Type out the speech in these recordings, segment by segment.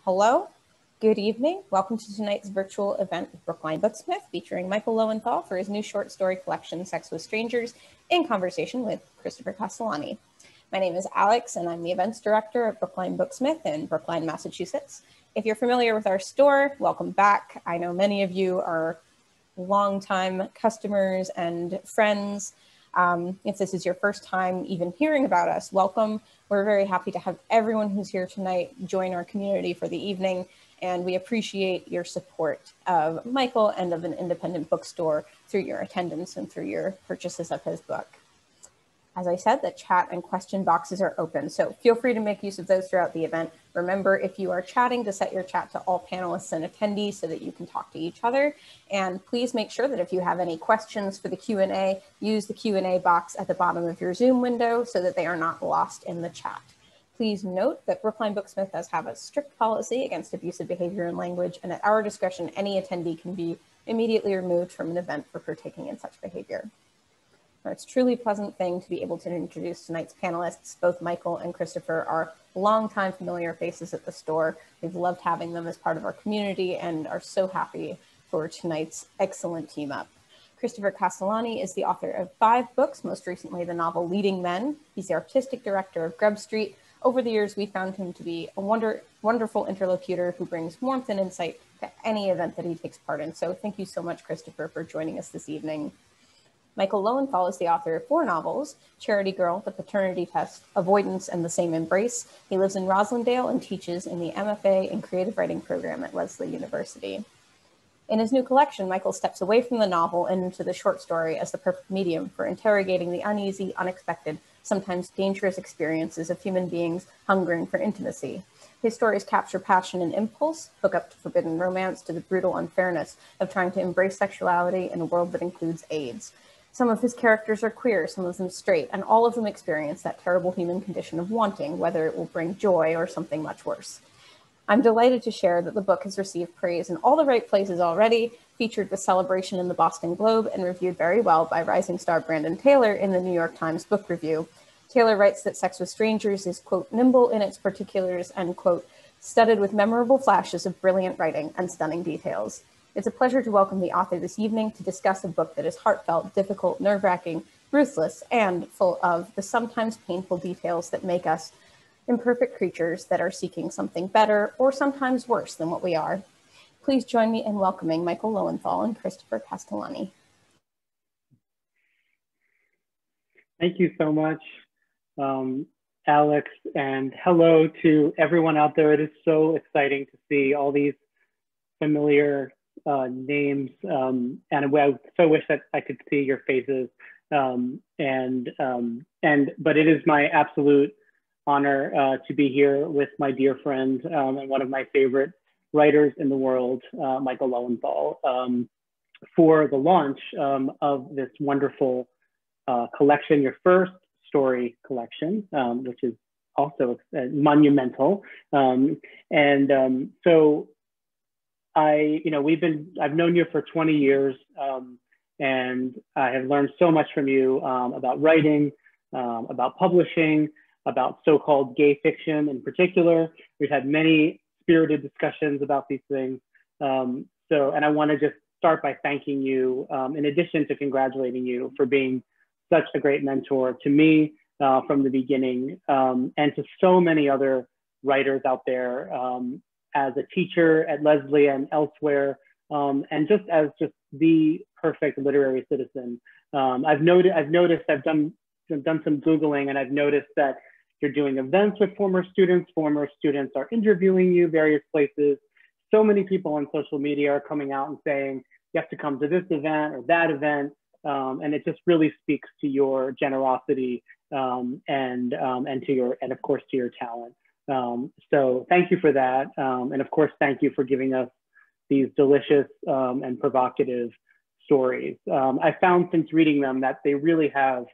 Hello, good evening. Welcome to tonight's virtual event with Brookline Booksmith, featuring Michael Lowenthal for his new short story collection, Sex with Strangers, in conversation with Christopher Castellani. My name is Alex, and I'm the events director at Brookline Booksmith in Brookline, Massachusetts. If you're familiar with our store, welcome back. I know many of you are longtime customers and friends. If this is your first time even hearing about us, welcome. We're very happy to have everyone who's here tonight join our community for the evening, and we appreciate your support of Michael and of an independent bookstore through your attendance and through your purchases of his book. As I said, the chat and question boxes are open, so feel free to make use of those throughout the event. Remember, if you are chatting, to set your chat to all panelists and attendees so that you can talk to each other. And please make sure that if you have any questions for the Q&A, use the Q&A box at the bottom of your Zoom window so that they are not lost in the chat. Please note that Brookline Booksmith does have a strict policy against abusive behavior and language, and at our discretion, any attendee can be immediately removed from an event for partaking in such behavior. It's a truly pleasant thing to be able to introduce tonight's panelists. Both Michael and Christopher are longtime familiar faces at the store. We've loved having them as part of our community and are so happy for tonight's excellent team up. Christopher Castellani is the author of 5 books, most recently the novel Leading Men. He's the artistic director of Grub Street. Over the years, we found him to be a wonderful interlocutor who brings warmth and insight to any event that he takes part in. So thank you so much, Christopher, for joining us this evening. Michael Lowenthal is the author of 4 novels, Charity Girl, The Paternity Test, Avoidance, and The Same Embrace. He lives in Roslindale and teaches in the MFA in Creative Writing program at Lesley University. In his new collection, Michael steps away from the novel and into the short story as the perfect medium for interrogating the uneasy, unexpected, sometimes dangerous experiences of human beings hungering for intimacy. His stories capture passion and impulse, hook up to forbidden romance, to the brutal unfairness of trying to embrace sexuality in a world that includes AIDS. Some of his characters are queer, some of them straight, and all of them experience that terrible human condition of wanting, whether it will bring joy or something much worse. I'm delighted to share that the book has received praise in all the right places already, featured with celebration in the Boston Globe, and reviewed very well by rising star Brandon Taylor in the New York Times Book Review. Taylor writes that Sex with Strangers is, quote, nimble in its particulars and, quote, studded with memorable flashes of brilliant writing and stunning details. It's a pleasure to welcome the author this evening to discuss a book that is heartfelt, difficult, nerve-wracking, ruthless, and full of the sometimes painful details that make us imperfect creatures that are seeking something better or sometimes worse than what we are. Please join me in welcoming Michael Lowenthal and Christopher Castellani. Thank you so much, Alex, and hello to everyone out there. It is so exciting to see all these familiar names, and I so wish that I could see your faces. But it is my absolute honor to be here with my dear friend and one of my favorite writers in the world, Michael Lowenthal, for the launch of this wonderful collection, your first story collection, which is also monumental. So I've known you for 20 years, and I have learned so much from you about writing, about publishing, about so-called gay fiction in particular. We've had many spirited discussions about these things. And I want to just start by thanking you, in addition to congratulating you for being such a great mentor to me from the beginning, and to so many other writers out there, as a teacher at Lesley and elsewhere, and just as the perfect literary citizen. I've noticed, I've done some Googling, and I've noticed that you're doing events with former students. Former students are interviewing you various places. So many people on social media are coming out and saying, you have to come to this event or that event. And it just really speaks to your generosity, and of course to your talent. So thank you for that. And of course, thank you for giving us these delicious and provocative stories. I found since reading them that they really have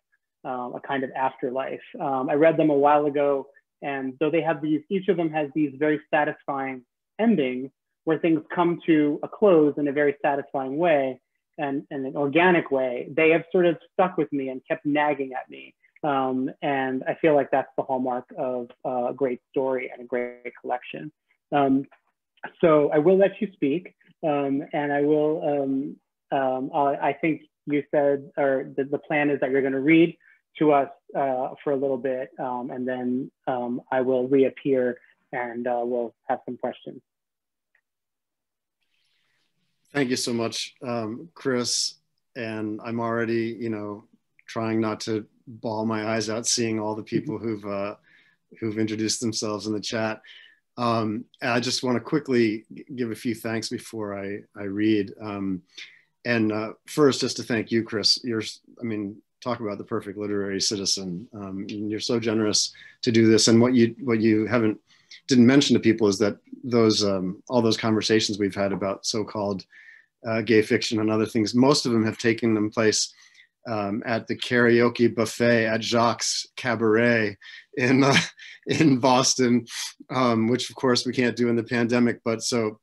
a kind of afterlife. I read them a while ago, and though they have each of them has these very satisfying endings where things come to a close in a very satisfying way and an organic way, they have sort of stuck with me and kept nagging at me. And I feel like that's the hallmark of a great story and a great collection. So I will let you speak, and I will, I think you said, or the plan is that you're gonna read to us for a little bit, and then I will reappear and we'll have some questions. Thank you so much, Chris. And I'm already, trying not to bawl my eyes out seeing all the people who've introduced themselves in the chat. I just want to quickly give a few thanks before I read. First, just to thank you, Chris. Talk about the perfect literary citizen. You're so generous to do this. And what you didn't mention to people is that all those conversations we've had about so-called gay fiction and other things, most of them have taken place at the karaoke buffet at Jacques Cabaret in Boston, which of course we can't do in the pandemic. But so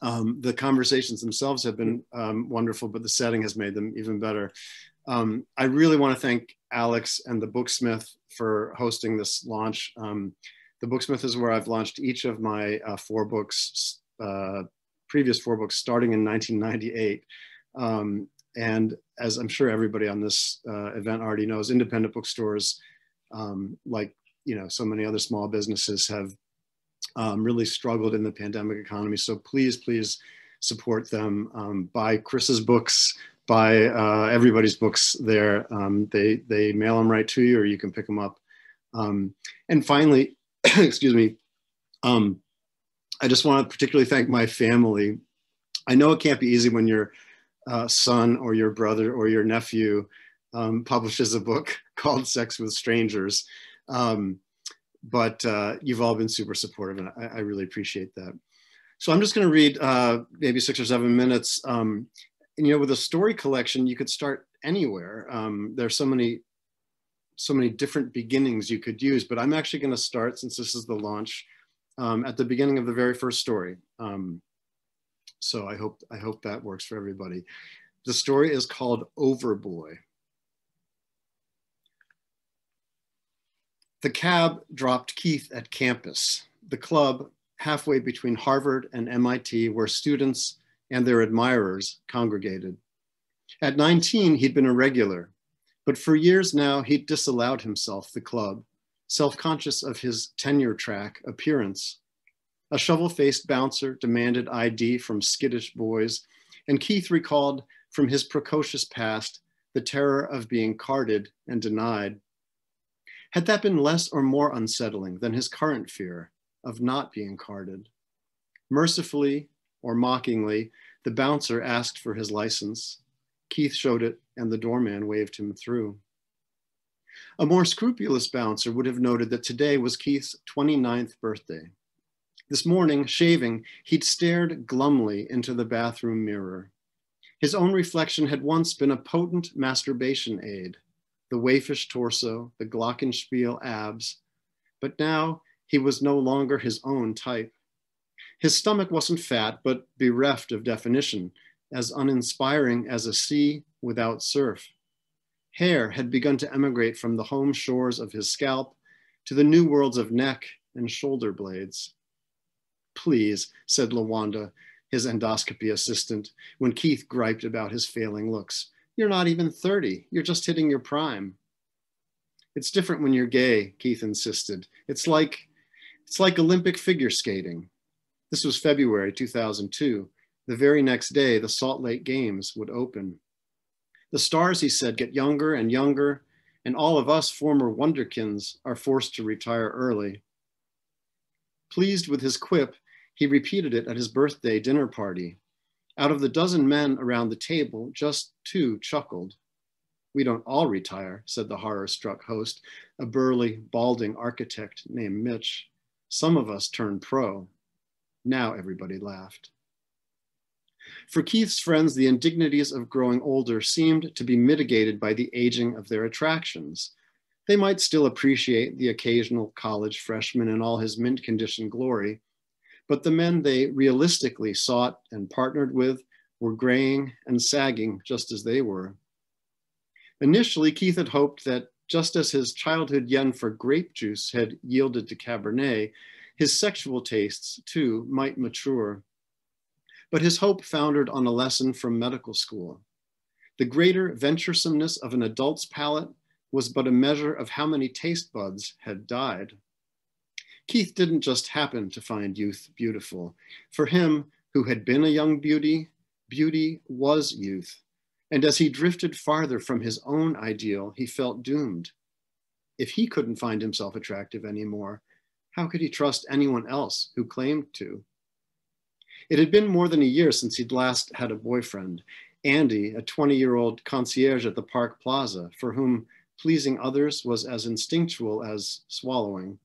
the conversations themselves have been wonderful, but the setting has made them even better. I really want to thank Alex and the Booksmith for hosting this launch. The Booksmith is where I've launched each of my previous four books, starting in 1998. And as I'm sure everybody on this event already knows, independent bookstores, like so many other small businesses, have really struggled in the pandemic economy. So please support them. Buy Chris's books, buy everybody's books there. They mail them right to you, or you can pick them up. And finally, excuse me, I just want to particularly thank my family. I know it can't be easy when your son or your brother or your nephew publishes a book called Sex with Strangers, but you've all been super supportive, and I really appreciate that. So I'm just going to read maybe 6 or 7 minutes. And with a story collection, you could start anywhere. There's so many different beginnings you could use, but I'm actually going to start, since this is the launch, at the beginning of the very first story. So I hope that works for everybody. The story is called Overboy. The cab dropped Keith at campus, the club halfway between Harvard and MIT, where students and their admirers congregated. At 19, he'd been a regular, but for years now, he'd disallowed himself the club, self-conscious of his tenure track appearance. A shovel-faced bouncer demanded ID from skittish boys, and Keith recalled from his precocious past the terror of being carded and denied. Had that been less or more unsettling than his current fear of not being carded? Mercifully or mockingly, the bouncer asked for his license. Keith showed it, and the doorman waved him through. A more scrupulous bouncer would have noted that today was Keith's 29th birthday. This morning, shaving, he'd stared glumly into the bathroom mirror. His own reflection had once been a potent masturbation aid, the waifish torso, the glockenspiel abs, but now he was no longer his own type. His stomach wasn't fat, but bereft of definition, as uninspiring as a sea without surf. Hair had begun to emigrate from the home shores of his scalp to the new worlds of neck and shoulder blades. Please, said LaWanda, his endoscopy assistant, when Keith griped about his failing looks. You're not even 30. You're just hitting your prime. It's different when you're gay, Keith insisted. It's like Olympic figure skating. This was February 2002. The very next day, the Salt Lake Games would open. The stars, he said, get younger and younger, and all of us former wonderkins are forced to retire early. Pleased with his quip, he repeated it at his birthday dinner party. Out of the dozen men around the table, just 2 chuckled. We don't all retire, said the horror-struck host, a burly, balding architect named Mitch. Some of us turn pro. Now everybody laughed. For Keith's friends, the indignities of growing older seemed to be mitigated by the aging of their attractions. They might still appreciate the occasional college freshman in all his mint-condition glory, but the men they realistically sought and partnered with were graying and sagging just as they were. Initially, Keith had hoped that just as his childhood yen for grape juice had yielded to Cabernet, His sexual tastes, too, might mature. But his hope foundered on a lesson from medical school. The greater venturesomeness of an adult's palate was but a measure of how many taste buds had died. Keith didn't just happen to find youth beautiful. For him, who had been a young beauty, beauty was youth. And as he drifted farther from his own ideal, he felt doomed. If he couldn't find himself attractive anymore, how could he trust anyone else who claimed to? It had been more than a year since he'd last had a boyfriend, Andy, a 20-year-old concierge at the Park Plaza, for whom pleasing others was as instinctual as swallowing.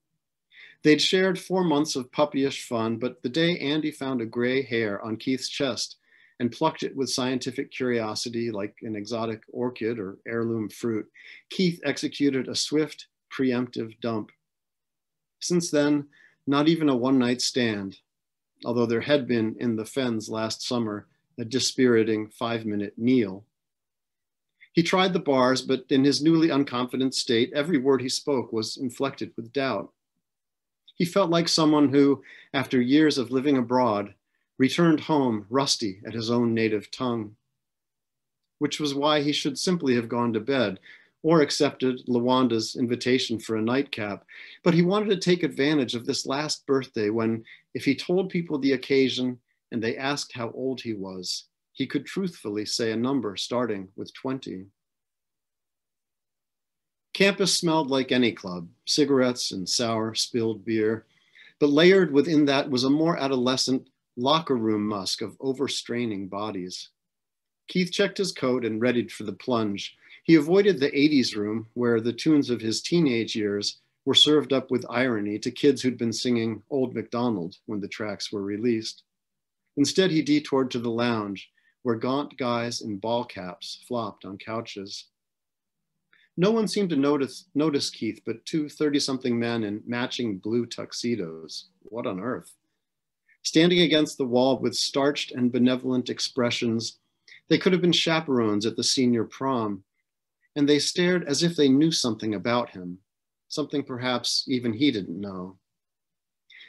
They'd shared 4 months of puppyish fun, but the day Andy found a gray hair on Keith's chest and plucked it with scientific curiosity like an exotic orchid or heirloom fruit, Keith executed a swift, preemptive dump. Since then, not even a one-night stand, although there had been in the Fens last summer a dispiriting 5-minute kneel. He tried the bars, but in his newly unconfident state, every word he spoke was inflected with doubt. He felt like someone who, after years of living abroad, returned home rusty at his own native tongue, which was why he should simply have gone to bed or accepted Lawanda's invitation for a nightcap. But he wanted to take advantage of this last birthday when, if he told people the occasion and they asked how old he was, he could truthfully say a number starting with 20. Campus smelled like any club, cigarettes and sour spilled beer, but layered within that was a more adolescent locker room musk of overstraining bodies. Keith checked his coat and readied for the plunge. He avoided the 80s room where the tunes of his teenage years were served up with irony to kids who'd been singing Old MacDonald when the tracks were released. Instead, he detoured to the lounge where gaunt guys in ball caps flopped on couches. No one seemed to notice Keith but 2 30-something men in matching blue tuxedos. What on earth? Standing against the wall with starched and benevolent expressions, they could have been chaperones at the senior prom, and they stared as if they knew something about him, something perhaps even he didn't know.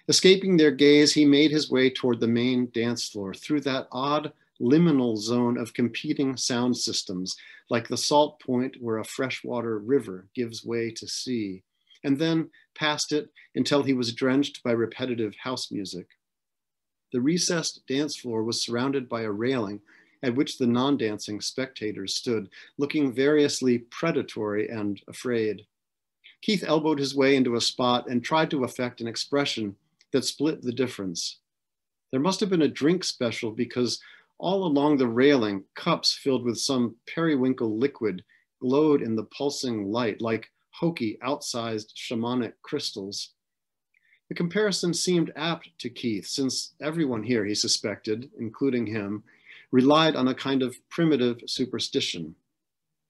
Escaping their gaze, he made his way toward the main dance floor through that odd liminal zone of competing sound systems, like the salt point where a freshwater river gives way to sea, and then past it until he was drenched by repetitive house music. The recessed dance floor was surrounded by a railing at which the non-dancing spectators stood, looking variously predatory and afraid. Keith elbowed his way into a spot and tried to affect an expression that split the difference. There must have been a drink special because all along the railing, cups filled with some periwinkle liquid glowed in the pulsing light like hokey, outsized shamanic crystals. The comparison seemed apt to Keith, since everyone here, he suspected, including him, relied on a kind of primitive superstition.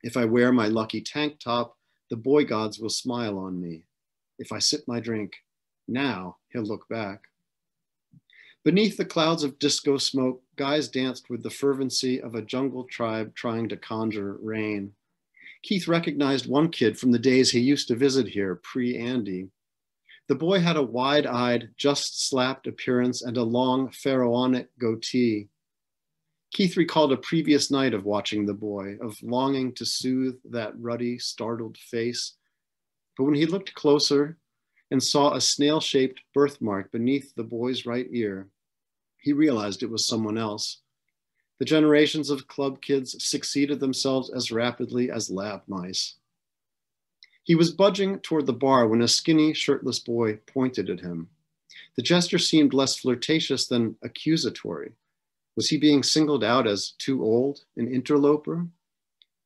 If I wear my lucky tank top, the boy gods will smile on me. If I sip my drink, now he'll look back. Beneath the clouds of disco smoke, guys danced with the fervency of a jungle tribe trying to conjure rain. Keith recognized one kid from the days he used to visit here, pre-Andy. The boy had a wide-eyed, just-slapped appearance and a long pharaonic goatee. Keith recalled a previous night of watching the boy, of longing to soothe that ruddy, startled face. But when he looked closer and saw a snail-shaped birthmark beneath the boy's right ear, he realized it was someone else. The generations of club kids succeeded themselves as rapidly as lab mice. He was budging toward the bar when a skinny, shirtless boy pointed at him. The gesture seemed less flirtatious than accusatory. Was he being singled out as too old, an interloper?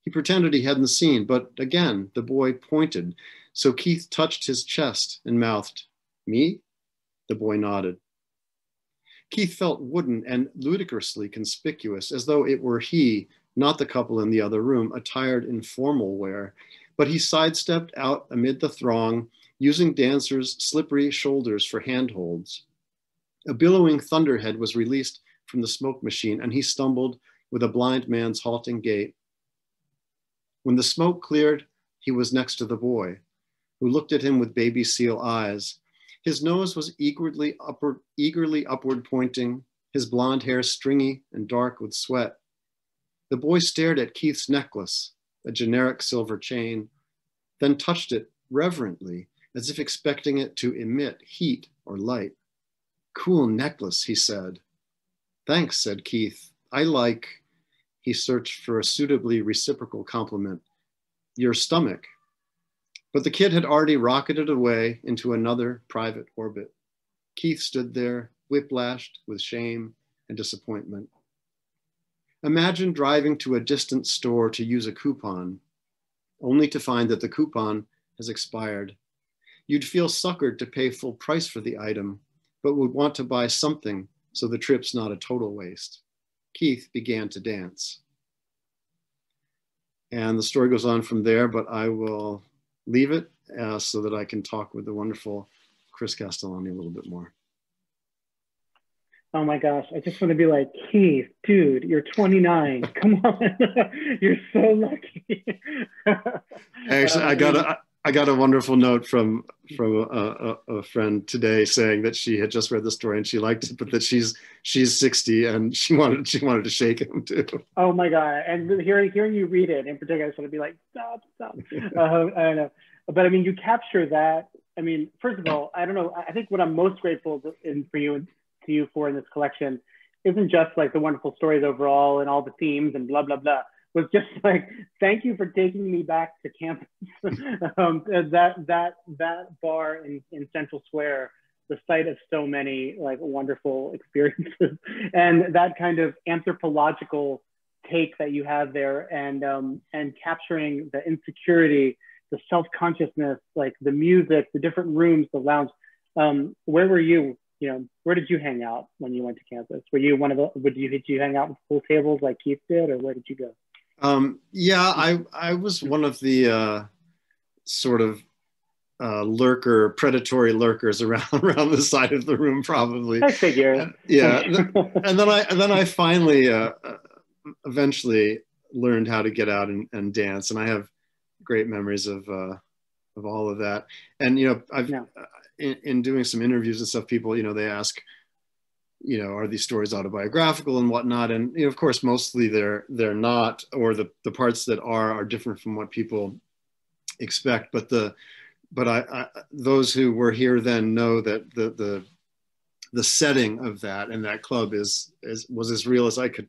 He pretended he hadn't seen, but again, the boy pointed, so Keith touched his chest and mouthed, "Me?" The boy nodded. Keith felt wooden and ludicrously conspicuous, as though it were he, not the couple in the other room, attired in formal wear. But he sidestepped out amid the throng, using dancers' slippery shoulders for handholds. A billowing thunderhead was released from the smoke machine, and he stumbled with a blind man's halting gait. When the smoke cleared, he was next to the boy, who looked at him with baby seal eyes. His nose was eagerly upward pointing, his blonde hair stringy and dark with sweat. The boy stared at Keith's necklace, a generic silver chain, then touched it reverently, as if expecting it to emit heat or light. Cool necklace, he said. Thanks, said Keith. I like, he searched for a suitably reciprocal compliment, your stomach. But the kid had already rocketed away into another private orbit. Keith stood there, whiplashed with shame and disappointment. Imagine driving to a distant store to use a coupon, only to find that the coupon has expired. You'd feel suckered to pay full price for the item, but would want to buy something so the trip's not a total waste. Keith began to dance. And the story goes on from there, but I will leave it so that I can talk with the wonderful Chris Castellani a little bit more. Oh my gosh, I just want to be like, Keith, dude, you're 29. Come on, you're so lucky. Actually, I got a wonderful note from a friend today saying that she had just read the story and she liked it, but that she's 60 and she wanted to shake him too. Oh my God! And hearing you read it in particular, I just want to be like, stop. I don't know, but I mean, you capture that. I mean, first of all, I don't know. I think what I'm most grateful for you for in this collection isn't just like the wonderful stories overall and all the themes and blah blah blah. Was just like, thank you for taking me back to campus. That bar in Central Square, the site of so many like wonderful experiences, and that kind of anthropological take that you have there, and capturing the insecurity, the self-consciousness, like the music, the different rooms, the lounge. Where were you? Where did you hang out when you went to campus? Were you did you hang out with pool tables like Keith did, or where did you go? Yeah, I was one of the sort of predatory lurkers around the side of the room, probably. I figure. Yeah, and then I finally eventually learned how to get out and dance, and I have great memories of all of that. And I've in doing some interviews and stuff, people they ask, are these stories autobiographical and whatnot? And of course, mostly they're not, or the parts that are different from what people expect. But those who were here then know that the setting of that and that club was as real as I could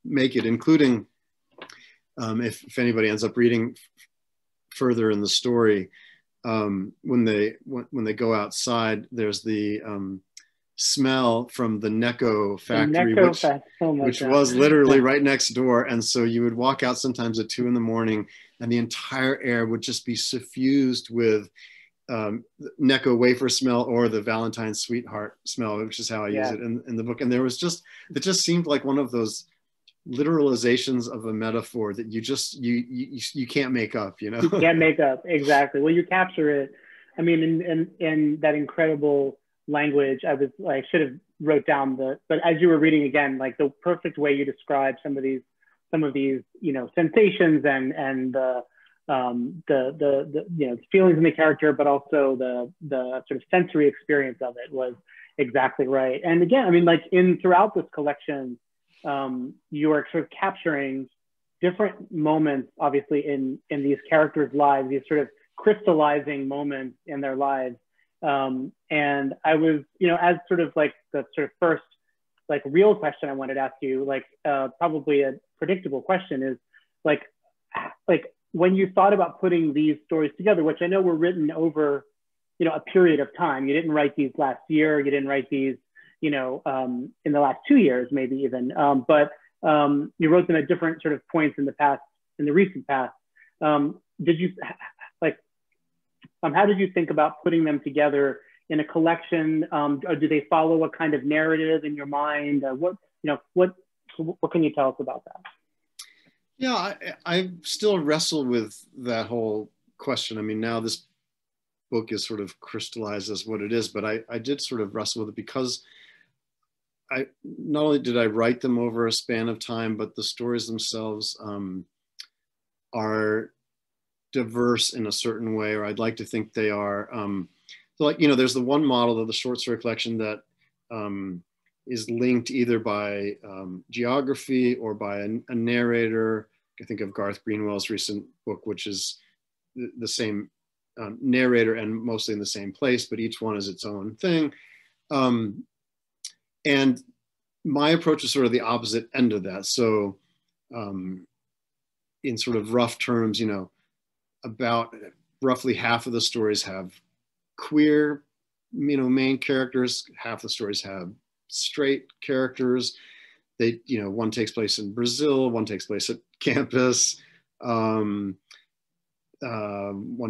make it, including if anybody ends up reading further in the story, when they go outside, there's the smell from the Necco factory, which was literally right next door. And so you would walk out sometimes at 2 a.m. and the entire air would just be suffused with Necco wafer smell, or the Valentine sweetheart smell, which is how I use it in the book. And it just seemed like one of those literalizations of a metaphor that you can't make up, You can't make up, exactly. Well, you capture it. I mean, in that incredible language. I should have wrote down but as you were reading again, like the perfect way you describe some of these sensations and the feelings in the character, but also the sort of sensory experience of it was exactly right. And again, I mean, like throughout this collection, you are sort of capturing different moments, obviously in these characters' lives, these sort of crystallizing moments in their lives. And I was, as sort of like the sort of first like real question I wanted to ask you, like probably a predictable question, is like when you thought about putting these stories together, which I know were written over, a period of time. You didn't write these last year. You didn't write these, in the last 2 years, maybe even. But you wrote them at different sort of points in the recent past. Did you how did you think about putting them together in a collection? Or do they follow a kind of narrative in your mind? What can you tell us about that? Yeah, I still wrestle with that whole question. I mean, now this book is sort of crystallized as what it is, but I did sort of wrestle with it because not only did I write them over a span of time, but the stories themselves are diverse in a certain way, or I'd like to think they are. So like, you know, there's the one model of the short story collection that is linked either by geography or by a narrator. I think of Garth Greenwell's recent book, which is the same narrator and mostly in the same place, but each one is its own thing. And my approach is sort of the opposite end of that. So in sort of rough terms, you know, about roughly half of the stories have queer, you know, main characters, half the stories have straight characters. They, you know, one takes place in Brazil, one takes place at campus, one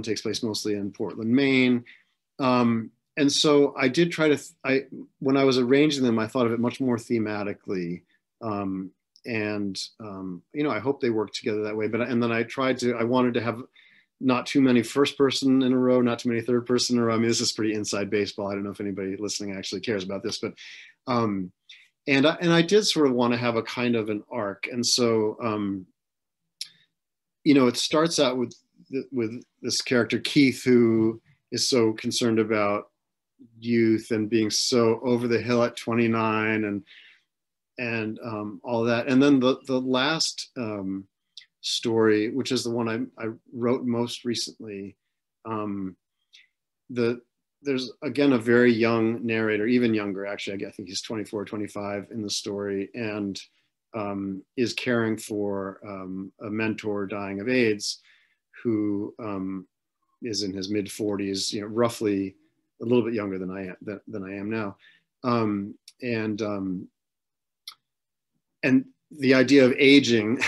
takes place mostly in Portland, Maine. And so I did try to, when I was arranging them, I thought of it much more thematically. You know, I hope they work together that way. And then I wanted to have not too many first person in a row, not too many third person in a row. I mean, this is pretty inside baseball. I don't know if anybody listening actually cares about this, but, and I did sort of want to have a kind of an arc. And so, you know, it starts out with this character, Keith, who is so concerned about youth and being so over the hill at 29 and all that. And then the last story, which is the one I wrote most recently, there's again a very young narrator, even younger actually, I think he's 24, 25 in the story, and is caring for a mentor dying of AIDS, who is in his mid 40s, you know, roughly a little bit younger than I am now. And the idea of aging,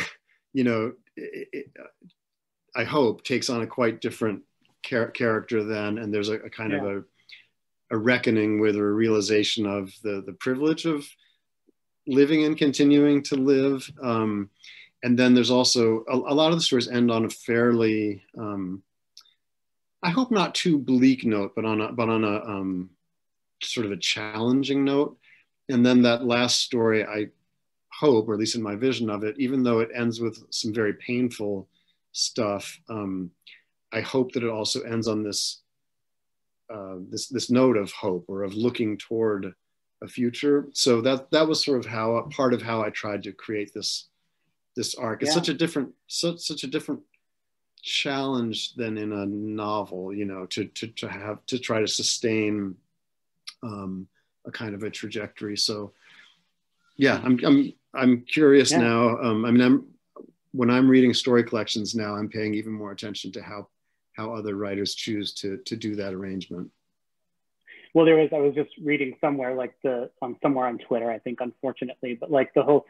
you know, I hope takes on a quite different character then, and there's a kind of a reckoning with, or a realization of the privilege of living and continuing to live. And then there's also a lot of the stories end on a fairly, I hope not too bleak note, but on a sort of a challenging note. And then that last story, I hope, or at least in my vision of it, even though it ends with some very painful stuff, I hope that it also ends on this this note of hope, or of looking toward a future. So that was sort of part of how I tried to create this arc. It's such a different challenge than in a novel, you know, to try to sustain a kind of a trajectory. So yeah, I'm curious now. I mean, when I'm reading story collections now, I'm paying even more attention to how other writers choose to do that arrangement. Well, I was just reading somewhere, like somewhere on Twitter, I think, unfortunately, but like the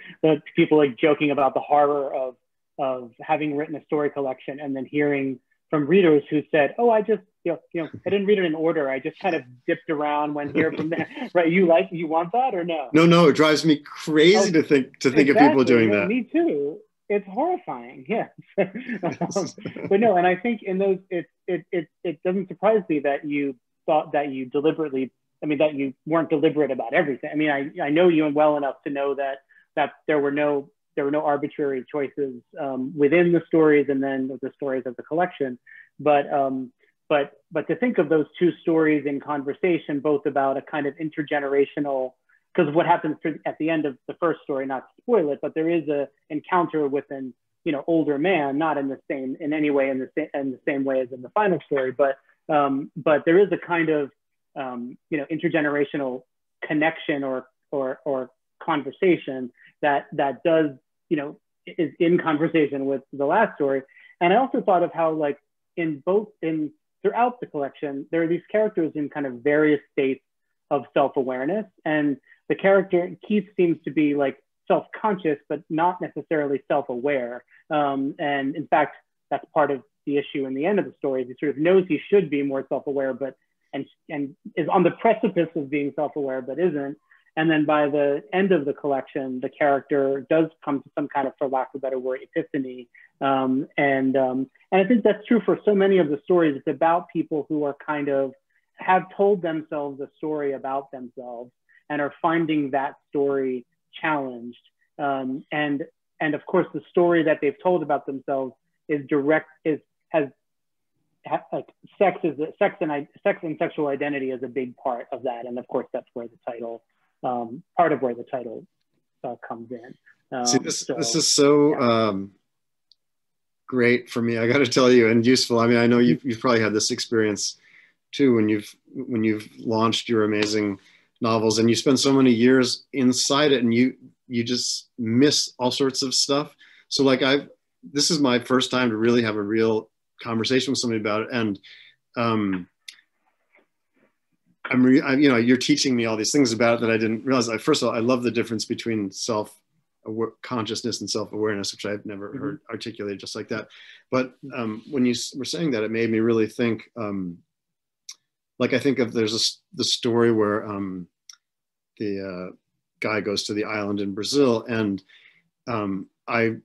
people like joking about the horror of having written a story collection and then hearing from readers who said, "Oh, I just, you know, I didn't read it in order. I just kind of dipped around, went here from there." Right? You want that or no? No, it drives me crazy to think exactly. Of people doing that. Me too. It's horrifying. Yes. But no, and I think in those, it doesn't surprise me that you thought that you deliberately, I mean, that you weren't deliberate about everything. I mean, I know you well enough to know that there were no arbitrary choices within the stories and then the stories of the collection. But to think of those two stories in conversation, both about a kind of intergenerational, because what happens at the end of the first story, not to spoil it, but there is a encounter with an, you know, older man, not in any way in the same way as in the final story, but there is a kind of you know, intergenerational connection or conversation that does, you know, is in conversation with the last story. And I also thought of how, like, throughout the collection, there are these characters in kind of various states of self-awareness, and the character Keith seems to be like self-conscious, but not necessarily self-aware. And in fact, that's part of the issue in the end of the story. He sort of knows he should be more self-aware, but and is on the precipice of being self-aware, but isn't. And then by the end of the collection, the character does come to some kind of, for lack of a better word, epiphany. And I think that's true for so many of the stories. It's about people who are kind of have told themselves a story about themselves and are finding that story challenged. And of course, the story that they've told about themselves has like sex and sexual identity is a big part of that, and of course that's where the title, part of where the title comes in. See, this is so great for me, I got to tell you, and useful. I mean, I know you've probably had this experience too when you've launched your amazing novels, and you spend so many years inside it, and you just miss all sorts of stuff. So like this is my first time to really have a real conversation with somebody about it, and you're teaching me all these things about it that I didn't realize. First of all, I love the difference between consciousnness and self-awareness, which I've never heard articulated just like that. But when you were saying that, it made me really think. Like I think of the story where the guy goes to the island in Brazil, and I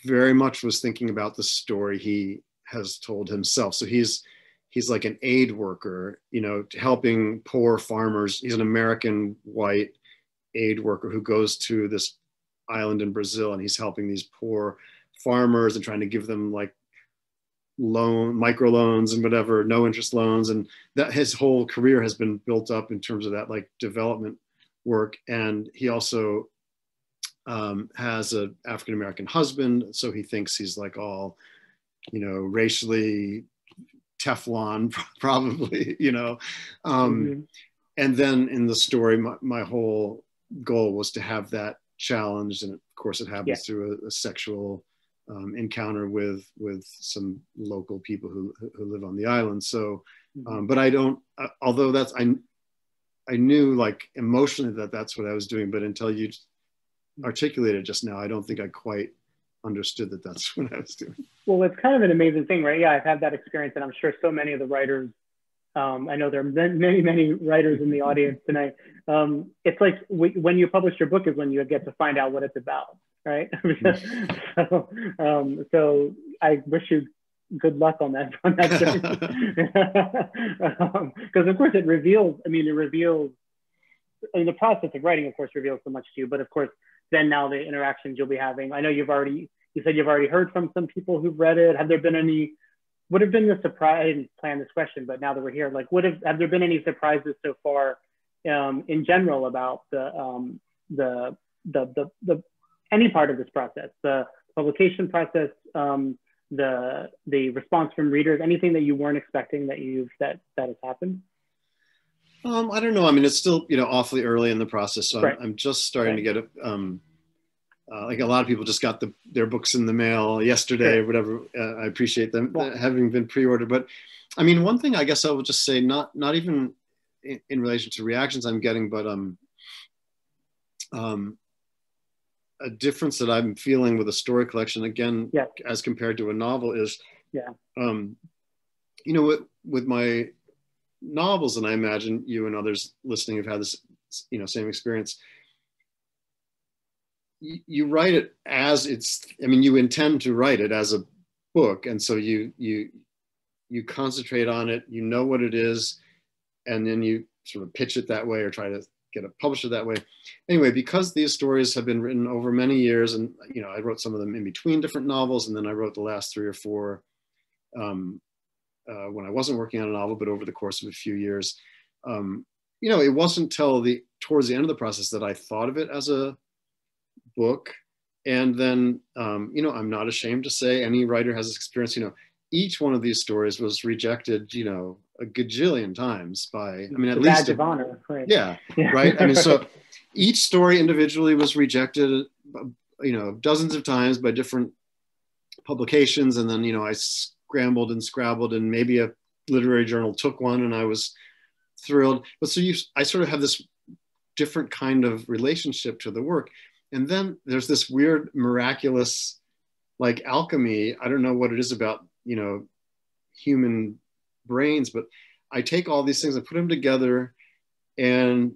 very much was thinking about the story he has told himself. So he's like an aid worker, helping poor farmers. He's an American white aid worker who goes to this island in Brazil, and he's helping these poor farmers and trying to give them like microloans and whatever, no interest loans. And that his whole career has been built up in terms of that like development work. And he also has an African-American husband. So he thinks he's like all, racially Teflon probably, And then in the story, my whole goal was to have that challenged. And of course it happens through a sexual encounter with some local people who live on the island. So, but I don't, although I knew like emotionally that's what I was doing, but until you articulated just now, I don't think I quite understood that that's what I was doing. Well, it's kind of an amazing thing, right? Yeah, I've had that experience, and I'm sure so many of the writers, I know there are many, many writers in the audience tonight. It's like when you publish your book is when you get to find out what it's about, right? So I wish you good luck on that because of course it reveals. I mean, the process of writing, of course, reveals so much to you. But of course, then now the interactions you'll be having. I know you said you've already heard from some people who've read it. Have there been any? Would have been the surprise? I didn't plan this question, but now that we're here, like, have there been any surprises so far, in general about the any part of this process, the publication process, the response from readers, anything that you weren't expecting that has happened? I don't know. I mean, it's still awfully early in the process, so I'm just starting to get it. Like a lot of people just got their books in the mail yesterday or whatever. I appreciate them having been pre-ordered. But I mean, one thing I guess I will just say, not even in relation to reactions I'm getting, but a difference that I'm feeling with a story collection, again, as compared to a novel is, with my novels, and I imagine you and others listening have had this, same experience. You write it as you intend to write it as a book. And so you concentrate on it, what it is, and then you sort of pitch it that way or try to get a publisher that way. Anyway, because these stories have been written over many years, and, I wrote some of them in between different novels, and then I wrote the last 3 or 4 when I wasn't working on a novel, but over the course of a few years. It wasn't till towards the end of the process that I thought of it as a book. And then, I'm not ashamed to say any writer has this experience, each one of these stories was rejected, a gajillion times by, at least badge of honor. Right. Yeah. Right. So each story individually was rejected, dozens of times by different publications. And then, I scrambled and scrabbled, and maybe a literary journal took one, and I was thrilled. But so I sort of have this different kind of relationship to the work. And then there's this weird, miraculous, like alchemy. I don't know what it is about, human brains, but I take all these things and put them together, and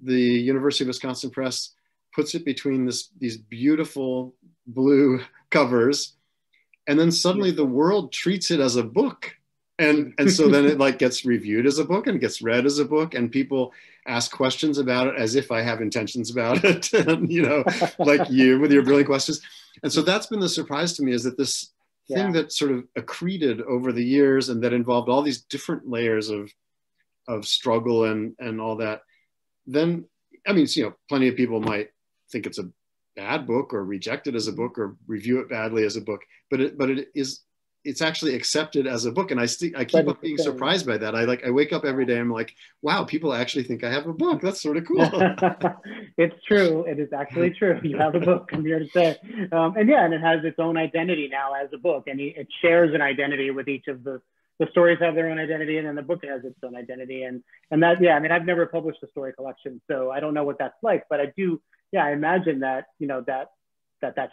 the University of Wisconsin Press puts it between these beautiful blue covers, and then suddenly the world treats it as a book. And so then it like gets reviewed as a book and gets read as a book, and people ask questions about it as if I have intentions about it, and, like you with your brilliant questions. And so that's been the surprise to me, is that this thing that sort of accreted over the years and that involved all these different layers of struggle and all that, then, I mean, you know, plenty of people might think it's a bad book or reject it as a book or review it badly as a book, but it's actually accepted as a book. And I keep on being surprised by that. I wake up every day, I'm like, wow, people actually think I have a book. That's sort of cool. It's true. It is actually true. You have a book, I'm here to say. And yeah, and it has its own identity now as a book, and it shares an identity with each of the stories have their own identity, and then the book has its own identity. And that, yeah, I mean, I've never published a story collection, so I don't know what that's like, but I do, yeah, I imagine that, you know, that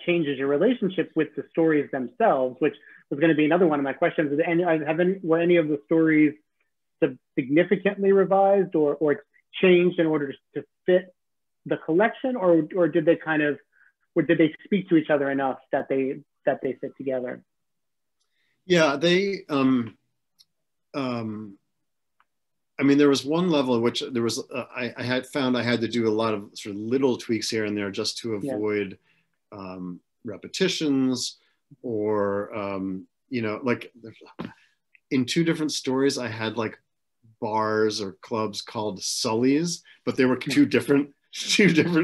changes your relationship with the stories themselves, which was going to be another one of my questions. Were any of the stories significantly revised or changed in order to fit the collection, or did they kind of, or did they speak to each other enough that they fit together? Yeah, I mean, there was one level in which there was, I had found I had to do a lot of sort of little tweaks here and there just to avoid repetitions or, you know, like in two different stories, I had like bars or clubs called Sullies, but they were two different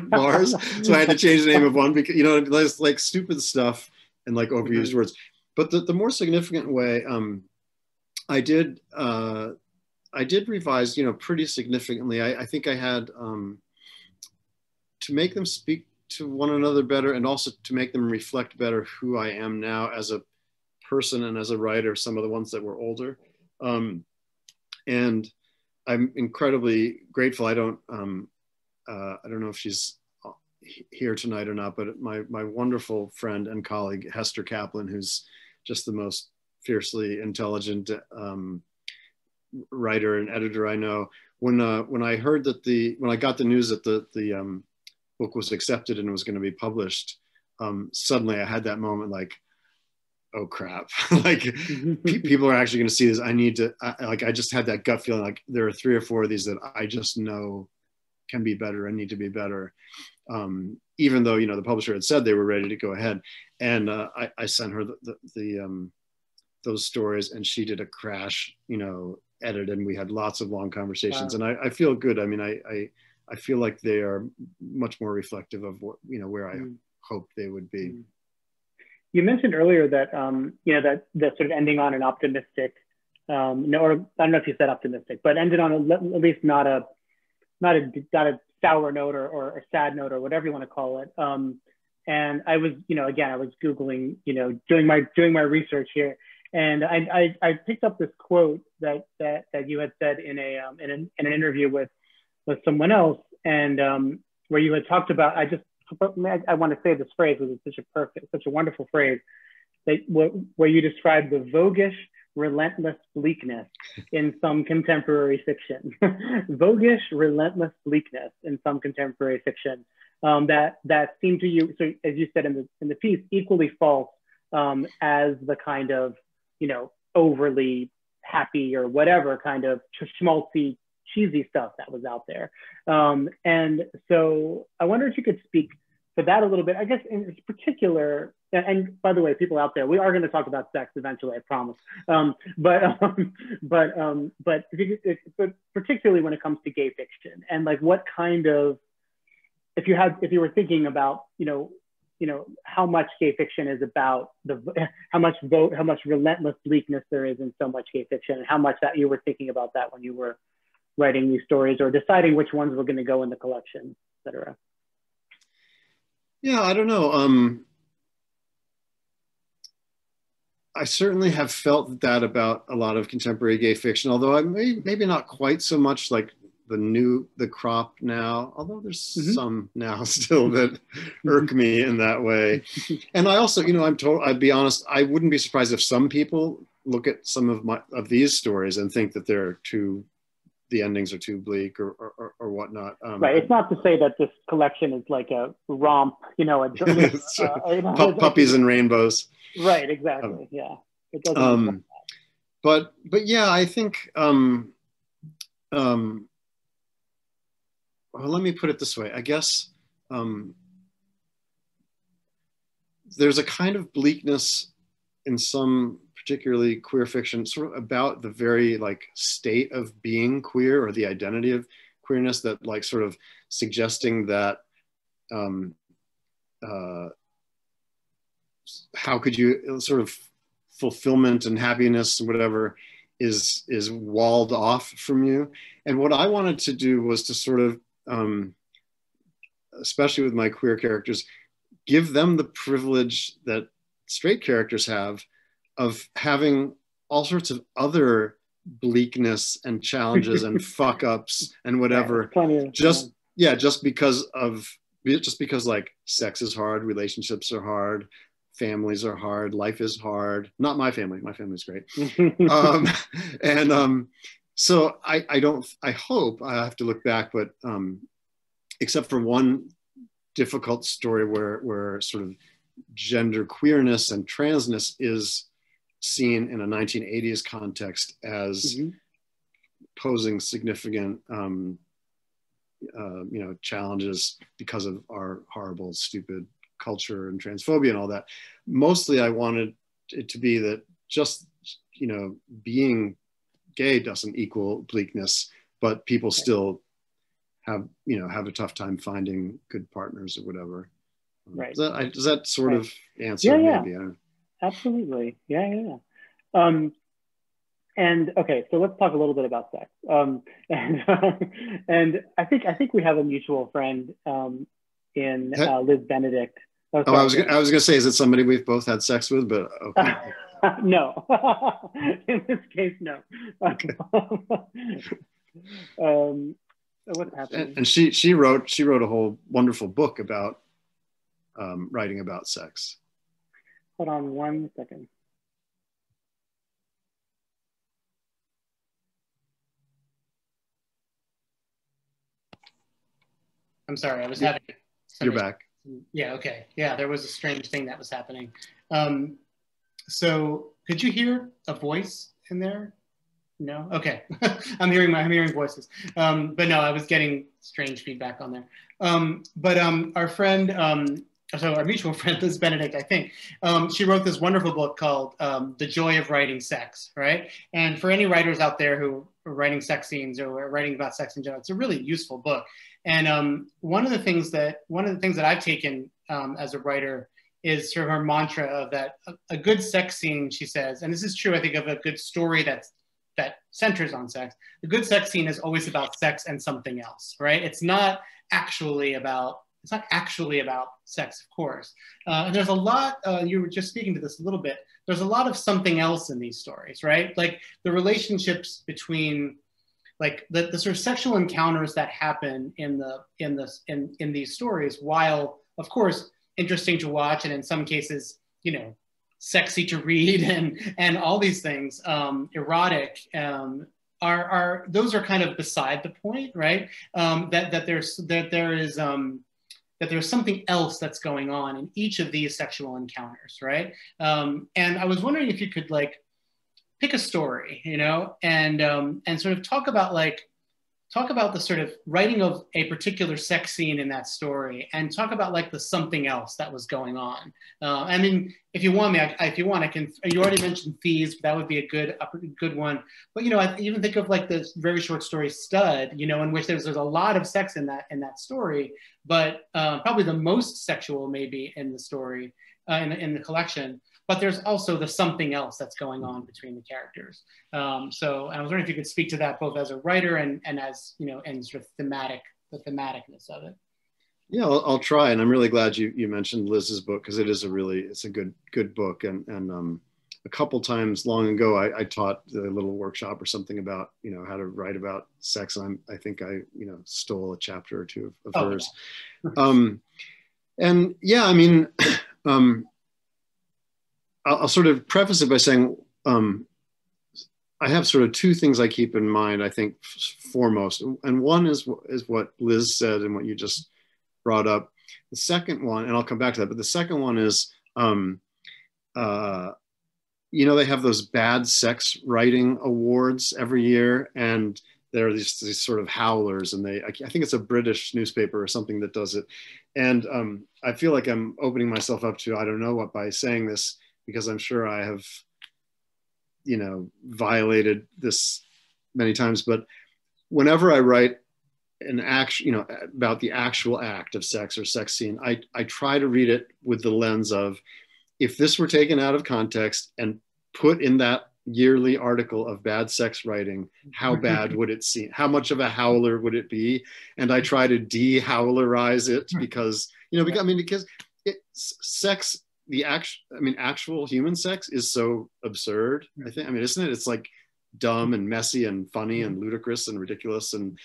bars. So I had to change the name of one because, you know, there's like stupid stuff and like overused words. But the more significant way, I did revise, you know, pretty significantly. I think I had to make them speak to one another better and also to make them reflect better who I am now as a person and as a writer, some of the ones that were older. And I'm incredibly grateful. I don't know if she's here tonight or not, but my wonderful friend and colleague, Hester Kaplan, who's just the most fiercely intelligent writer and editor I know. When I heard that when I got the news that the book was accepted and was going to be published, suddenly I had that moment like, oh crap, like people are actually going to see this. I need to, I just had that gut feeling like there are 3 or 4 of these that I just know can be better and need to be better. Even though, you know, the publisher had said they were ready to go ahead. And I sent her those stories and she did a crash, you know, edit, and we had lots of long conversations. Wow. And I feel good. I mean, I feel like they are much more reflective of what, you know, where I hoped they would be. You mentioned earlier that, you know, that sort of ending on an optimistic, no, or I don't know if you said optimistic, but ended on at least not a sour note or a sad note or whatever you want to call it. And I was, you know, again, I was Googling, you know, doing my research here. And I picked up this quote that you had said in an interview with someone else, and where you had talked about, I want to say this phrase because it's such a wonderful phrase, that where you described the voguish, relentless bleakness in some contemporary fiction. Voguish, relentless bleakness in some contemporary fiction that seemed to you, so as you said in the piece, equally false as the kind of, you know, overly happy or whatever kind of schmaltzy, cheesy stuff that was out there. And so I wonder if you could speak to that a little bit, I guess in particular, and by the way, people out there, we are going to talk about sex eventually, I promise. But particularly when it comes to gay fiction, and like what kind of, if you were thinking about, you know, how much gay fiction is about how much relentless bleakness there is in so much gay fiction, and how much that you were thinking about that when you were writing these stories or deciding which ones were going to go in the collection, et cetera. Yeah, I don't know. I certainly have felt that about a lot of contemporary gay fiction, although I maybe not quite so much like the crop now, although there's some now still that irk me in that way. And I also, you know, I'd be honest, I wouldn't be surprised if some people look at some of these stories and think that the endings are too bleak or whatnot. Right. It's not to say that this collection is like a romp, you know, puppies and rainbows. Right. Exactly. Yeah. It doesn't. But yeah, I think. Well, let me put it this way. I guess there's a kind of bleakness in some particularly queer fiction, sort of about the very like state of being queer or the identity of queerness, that like sort of suggesting that how could you sort of fulfillment and happiness and whatever is walled off from you. And what I wanted to do was to sort of, especially with my queer characters, give them the privilege that straight characters have of having all sorts of other bleakness and challenges and fuck ups and whatever. Just because like sex is hard, relationships are hard, families are hard, life is hard. Not my family's great. So I hope, I have to look back, but except for one difficult story where sort of gender queerness and transness is seen in a 1980s context as posing significant challenges because of our horrible, stupid culture and transphobia and all that. Mostly I wanted it to be that just, being gay doesn't equal bleakness, but people still have a tough time finding good partners or whatever. Right. Does that sort of answer? Yeah. Maybe? I don't know. Absolutely. Yeah. And okay, so let's talk a little bit about sex. And I think we have a mutual friend in Liz Benedict. I was gonna say, is it somebody we've both had sex with? But okay. No, in this case, no. What's happening? And she wrote a whole wonderful book about writing about sex. Hold on 1 second. I'm sorry, I was having. You're back. Yeah, okay. Yeah, there was a strange thing that was happening. So could you hear a voice in there? No? Okay. I'm hearing voices. But no, I was getting strange feedback on there. But our friend, so our mutual friend, Liz Benedict, I think, she wrote this wonderful book called The Joy of Writing Sex, right? And for any writers out there who are writing sex scenes or writing about sex in general, it's a really useful book. And one of the things that I've taken as a writer is sort of her mantra of that a good sex scene, she says, and this is true, I think, of a good story that centers on sex. A good sex scene is always about sex and something else, right? It's not actually about sex, of course. And there's a lot, you were just speaking to this a little bit, there's a lot of something else in these stories, right? Like the relationships between, like the sort of sexual encounters that happen in these stories, while of course interesting to watch and in some cases, sexy to read and all these things, erotic, those are kind of beside the point, right? That there's something else that's going on in each of these sexual encounters, right? And I was wondering if you could pick a story, and sort of talk about the sort of writing of a particular sex scene in that story, and talk about the something else that was going on. I mean, if you want, I can. You already mentioned thieves, but that would be a good one. But I even think of the very short story Stud, in which there's a lot of sex in that story, but probably the most sexual maybe in the story in the collection. But there's also the something else that's going on between the characters. So I was wondering if you could speak to that both as a writer and as, and sort of the thematicness of it. Yeah, I'll try. And I'm really glad you mentioned Liz's book, because it's a good book. And a couple times long ago, I taught a little workshop or something about, how to write about sex. And I think I stole a chapter or two of hers. Yeah. And yeah, I mean, I'll sort of preface it by saying I have sort of two things I keep in mind, I think, foremost. And one is what Liz said and what you just brought up. The second one, and I'll come back to that, but the second one is, they have those bad sex writing awards every year, and there are these sort of howlers, and I think it's a British newspaper or something that does it. And I feel like I'm opening myself up to, I don't know what, by saying this, because I'm sure I have, you know, violated this many times. But whenever I write an act, you know, about the actual act of sex or sex scene, I try to read it with the lens of, if this were taken out of context and put in that yearly article of bad sex writing, how bad would it seem? How much of a howler would it be? And I try to de-howlerize it because, you know, because sex, actual human sex is so absurd, I think. I mean, isn't it? It's like dumb and messy and funny and ludicrous and ridiculous. And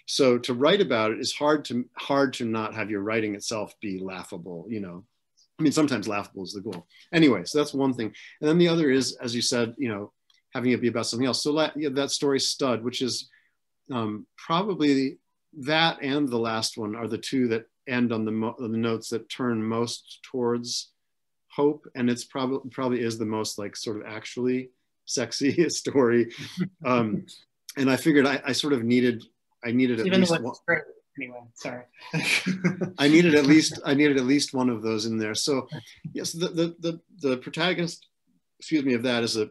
so to write about it is hard to not have your writing itself be laughable, you know. I mean, sometimes laughable is the goal. Anyway, so that's one thing. And then the other is, as you said, you know, having it be about something else. So that story Stud, which is probably that and the last one are the two that end on the notes that turn most towards hope. And it's probably is the most like sort of actually sexy story. And I figured I sort of needed at least one. Anyway, sorry. I needed at least one of those in there. So yes, the protagonist, of that is a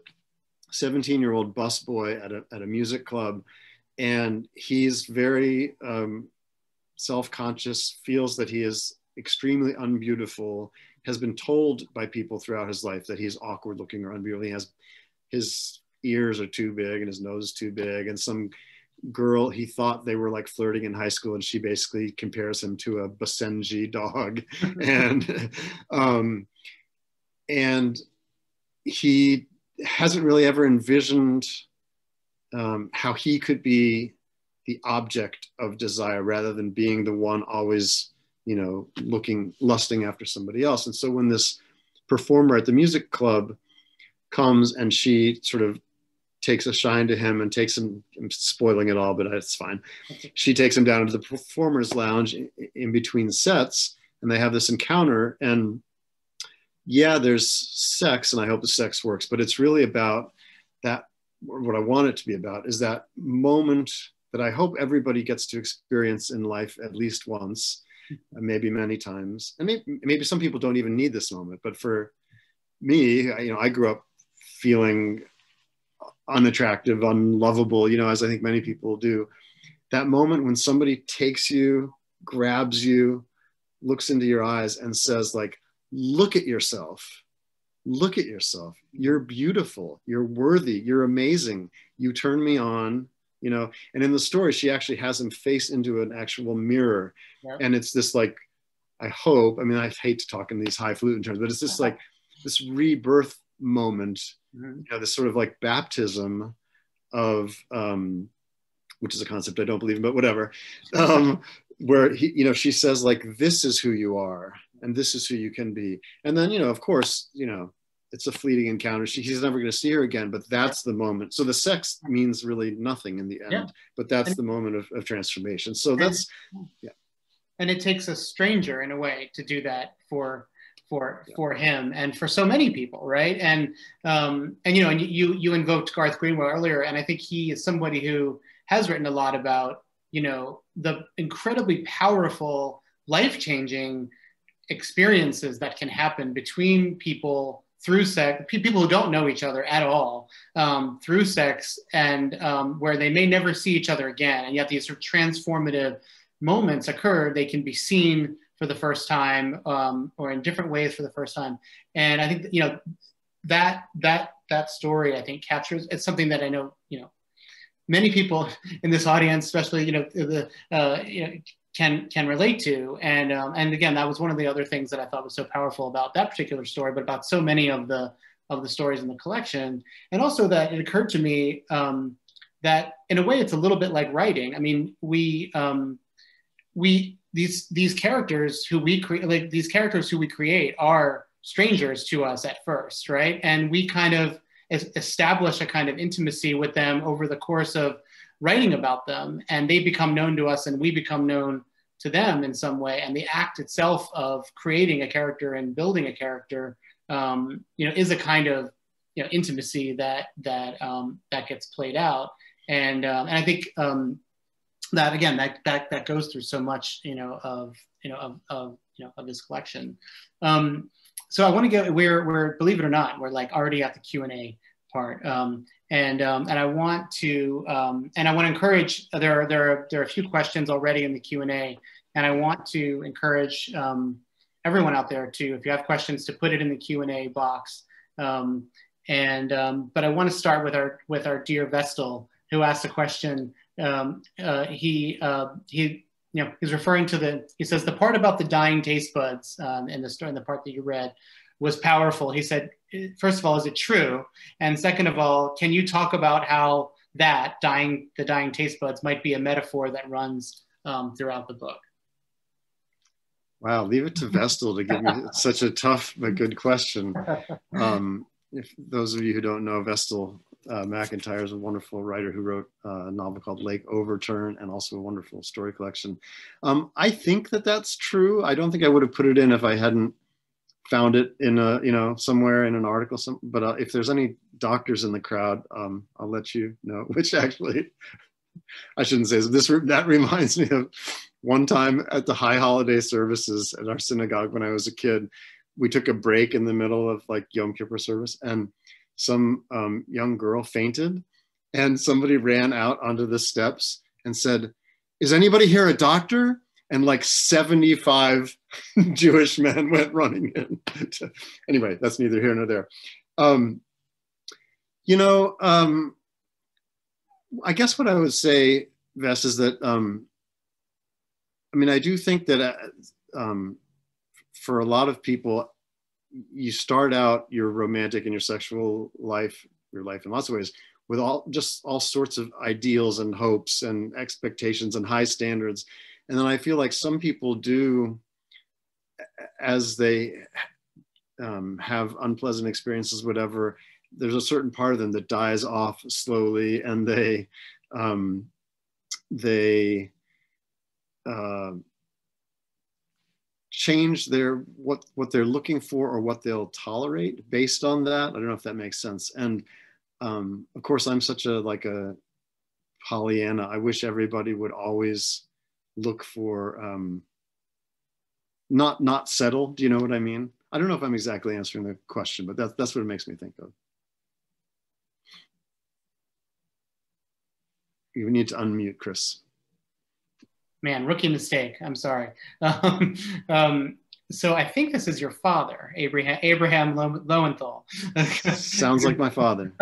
17-year-old busboy at a music club, and he's very self-conscious, feels that he is extremely unbeautiful, has been told by people throughout his life that he's awkward looking or unbeautiful. His ears are too big and his nose is too big, and some girl, he thought they were like flirting in high school, and she basically compares him to a Basenji dog. And he hasn't really ever envisioned how he could be the object of desire rather than being the one always, you know, lusting after somebody else. And so when this performer at the music club comes and she sort of takes a shine to him and takes him, I'm spoiling it all, but it's fine. She takes him down into the performer's lounge in between sets, and they have this encounter. And yeah, there's sex, and I hope the sex works, but it's really about that, or what I want it to be about is that moment that I hope everybody gets to experience in life at least once, maybe many times. And maybe some people don't even need this moment, but for me, you know, I grew up feeling unattractive, unlovable, you know, as I think many people do. That moment when somebody takes you, grabs you, looks into your eyes and says like, look at yourself, you're beautiful, you're worthy, you're amazing, you turn me on, you know. And in the story, she actually has him face into an actual mirror. Yeah. And it's this like, I hope, I mean, I hate to talk in these highfalutin terms, but it's this like this rebirth moment, you know, this sort of like baptism of, which is a concept I don't believe in, but whatever, where he, you know, she says like, this is who you are and this is who you can be. And then, you know, of course, you know, it's a fleeting encounter. He's never going to see her again, but that's the moment. So the sex means really nothing in the end, but that's the moment of transformation. So that's, yeah. And it takes a stranger in a way to do that for him and for so many people, right? And you know, and you invoked Garth Greenwell earlier, and I think he is somebody who has written a lot about, you know, the incredibly powerful, life-changing experiences that can happen between people through sex, people who don't know each other at all, through sex, and where they may never see each other again, and yet these sort of transformative moments occur. They can be seen for the first time, or in different ways for the first time. And I think that, you know, that story, I think, captures, it's something that I know, you know, many people in this audience, especially, you know, you know, can relate to. And again, that was one of the other things that I thought was so powerful about that particular story, but about so many of the stories in the collection. And also that it occurred to me that in a way it's a little bit like writing. I mean, these characters who we create, like these characters who we create are strangers to us at first, right? And we kind of establish a kind of intimacy with them over the course of writing about them, and they become known to us and we become known to them in some way. And the act itself of creating a character and building a character, you know, is a kind of, you know, intimacy that gets played out. And I think that again, that goes through so much, of this collection. So I want to go, we're believe it or not, we're like already at the Q&A part. And I want to encourage, there are a few questions already in the Q&A, and I want to encourage everyone out there to, if you have questions, to put it in the Q&A box. But I want to start with our dear Vestal, who asked a question. He's referring to he says the part about the dying taste buds in the story, in the part that you read, was powerful. He said, first of all, is it true? And second of all, can you talk about how the dying taste buds might be a metaphor that runs throughout the book? Wow, leave it to Vestal to give me such a tough but good question. If those of you who don't know, Vestal McIntyre is a wonderful writer who wrote a novel called Lake Overturn, and also a wonderful story collection. I think that's true. I don't think I would have put it in if I hadn't found it in somewhere in an article. But if there's any doctors in the crowd, I'll let you know. Which actually, I shouldn't say this. That reminds me of one time at the high holiday services at our synagogue when I was a kid. We took a break in the middle of like Yom Kippur service, and some young girl fainted, and somebody ran out onto the steps and said, "Is anybody here a doctor?" And like 75 Jewish men went running in. Anyway, that's neither here nor there. I guess what I would say, Vess, is that, I do think that for a lot of people, you start out your romantic and your sexual life, your life in lots of ways, with all sorts of ideals and hopes and expectations and high standards. And then I feel like some people do, as they have unpleasant experiences, whatever, there's a certain part of them that dies off slowly, and they change what they're looking for or what they'll tolerate based on that. I don't know if that makes sense. And of course, I'm such a Pollyanna. I wish everybody would always look for not settle. Do you know what I mean? I don't know if I'm exactly answering the question, but that's what it makes me think of. You need to unmute, Chris. Man, rookie mistake. I'm sorry. So I think this is your father, Abraham Lowenthal. Sounds like my father.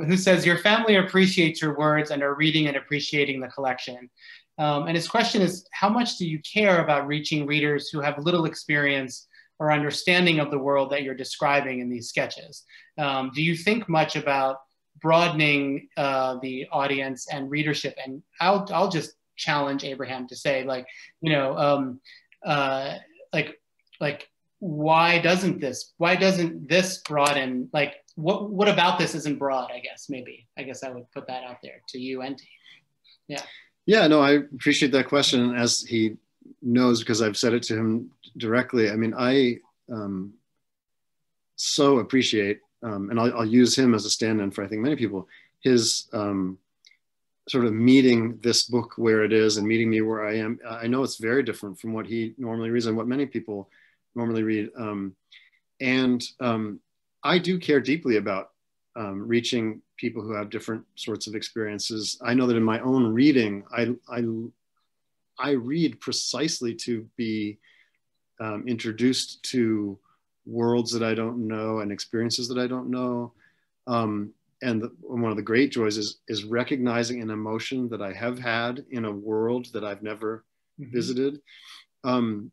Who says, your family appreciates your words and are reading and appreciating the collection. And his question is, how much do you care about reaching readers who have little experience or understanding of the world that you're describing in these sketches? Do you think much about broadening the audience and readership? And I'll just challenge Abraham to say, why doesn't this broaden? Like, what about this isn't broad? I guess I would put that out there to you and to him. Yeah, no, I appreciate that question. And as he knows, because I've said it to him directly, I so appreciate, and I'll use him as a stand-in for, I think, many people, his sort of meeting this book where it is and meeting me where I am. I know it's very different from what he normally reads and what many people normally read. I do care deeply about reaching people who have different sorts of experiences. I know that in my own reading, I read precisely to be introduced to worlds that I don't know and experiences that I don't know. And one of the great joys is recognizing an emotion that I have had in a world that I've never visited. And